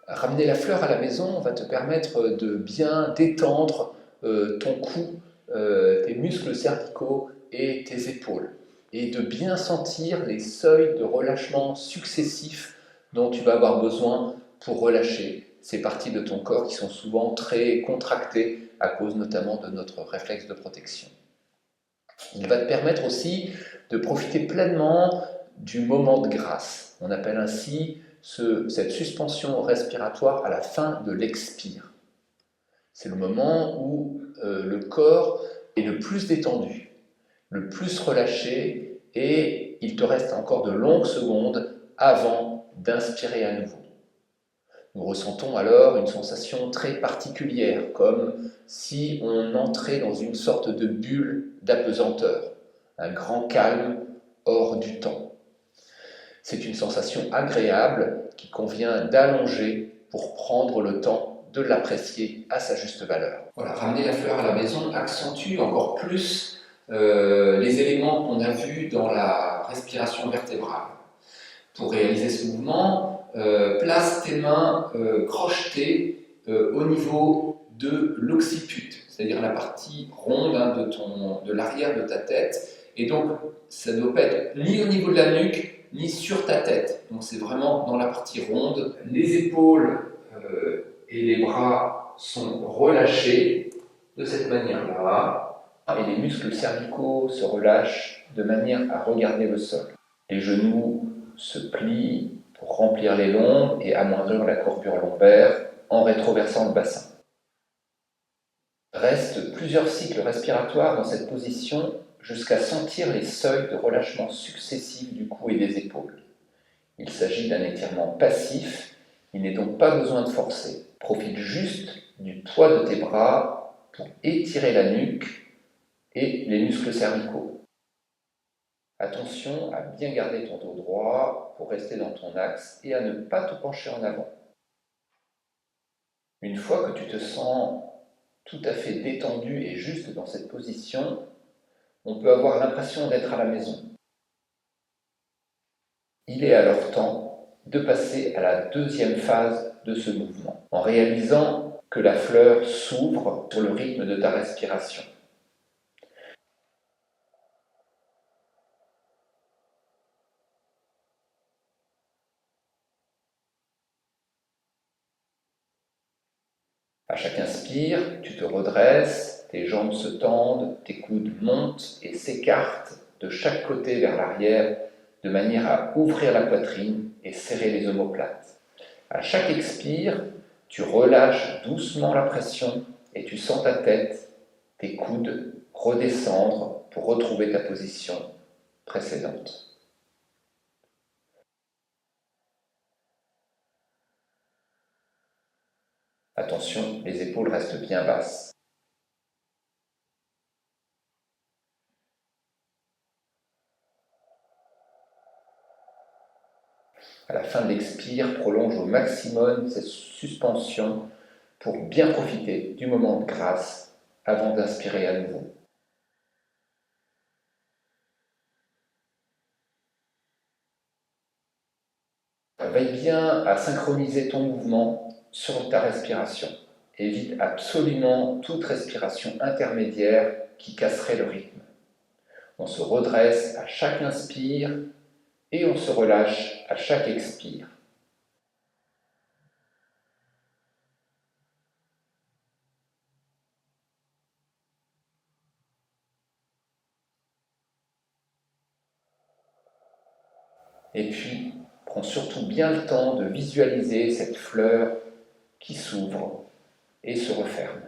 Ramener la fleur à la maison va te permettre de bien détendre ton cou, tes muscles cervicaux et tes épaules, et de bien sentir les seuils de relâchement successifs dont tu vas avoir besoin pour relâcher ces parties de ton corps qui sont souvent très contractées à cause notamment de notre réflexe de protection. Il va te permettre aussi de profiter pleinement du moment de grâce. On appelle ainsi cette suspension respiratoire à la fin de l'expire. C'est le moment où le corps est le plus détendu, le plus relâché, et il te reste encore de longues secondes avant d'inspirer à nouveau. Nous ressentons alors une sensation très particulière, comme si on entrait dans une sorte de bulle d'apesanteur, un grand calme hors du temps. C'est une sensation agréable qui convient d'allonger pour prendre le temps de l'apprécier à sa juste valeur. Voilà, ramener la fleur à la maison accentue encore plus les éléments qu'on a vus dans la respiration vertébrale. Pour réaliser ce mouvement, place tes mains crochetées au niveau de l'occiput, c'est-à-dire la partie ronde de l'arrière de ta tête. Et donc, ça ne doit pas être ni au niveau de la nuque, ni sur ta tête. Donc, c'est vraiment dans la partie ronde. Les épaules et les bras sont relâchés de cette manière-là. Et les muscles cervicaux se relâchent de manière à regarder le sol. Les genoux se plient pour remplir les lombes et amoindrir la courbure lombaire en rétroversant le bassin. Reste plusieurs cycles respiratoires dans cette position jusqu'à sentir les seuils de relâchement successifs du cou et des épaules. Il s'agit d'un étirement passif, il n'est donc pas besoin de forcer. Profite juste du poids de tes bras pour étirer la nuque et les muscles cervicaux. Attention à bien garder ton dos droit pour rester dans ton axe et à ne pas te pencher en avant. Une fois que tu te sens tout à fait détendu et juste dans cette position, on peut avoir l'impression d'être à la maison. Il est alors temps de passer à la deuxième phase de ce mouvement, en réalisant que la fleur s'ouvre sur le rythme de ta respiration. À chaque inspire, tu te redresses, tes jambes se tendent, tes coudes montent et s'écartent de chaque côté vers l'arrière de manière à ouvrir la poitrine et serrer les omoplates. À chaque expire, tu relâches doucement la pression et tu sens ta tête, tes coudes redescendre pour retrouver ta position précédente. Attention, les épaules restent bien basses. À la fin de l'expire, prolonge au maximum cette suspension pour bien profiter du moment de grâce avant d'inspirer à nouveau. Veille bien à synchroniser ton mouvement sur ta respiration. Évite absolument toute respiration intermédiaire qui casserait le rythme. On se redresse à chaque inspire et on se relâche à chaque expire. Et puis, prends surtout bien le temps de visualiser cette fleur qui s'ouvre et se referme.